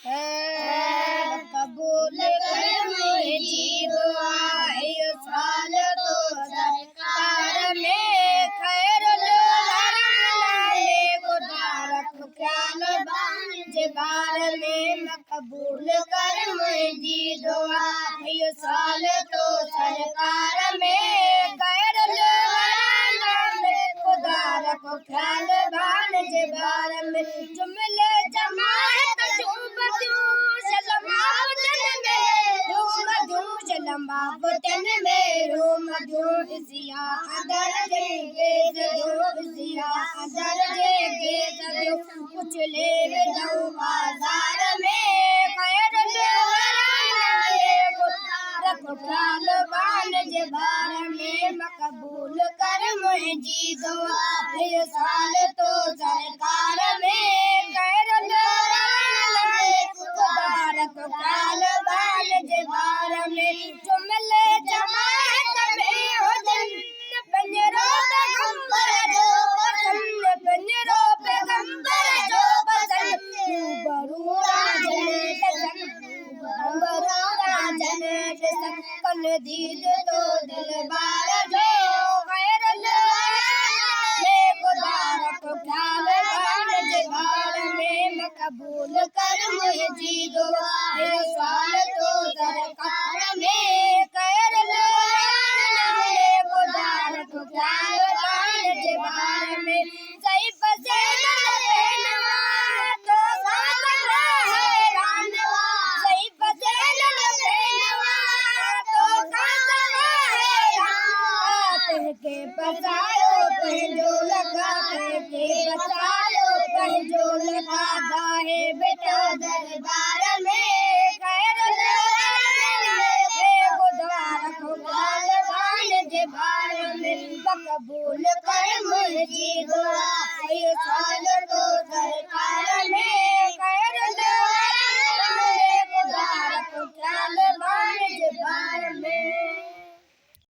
कबूल कर मुझी दुआ इस साल तो सरकार में खैर ख्याल बार में कबूल कर मुझी दुआ इस साल तो सरकार में खैर खुदा रखो ख्याल बान बार में जुमले जमात लंबा बतन में रूम जो जिया दर्जे जिया दर्जे जो कुछ ले दो बाजार में खैर रखो ख्याल बान बार में मकबूल कर मुझी दुआ ये साल तो सरकार में खैर रखो ख्याल बान बार में जुमले जमात में हो जन पंजरों पे गंबर जो पसंद पंजरों पे गंबर जो पसंद राजन कल दीद तो दिल बार जो खैर खुदा रखो ख्याल बार में कबूल कर मुझी दुआ साल तो सरकार में खैर खुदा रखो ख्याल बार में सही फसे के बचाओ पंजो लगा के बचाओ पंजो लगा गाहे बेटा दरबार में खैर खुदा रखो ख्याल बान बार में कबूल कर मुझी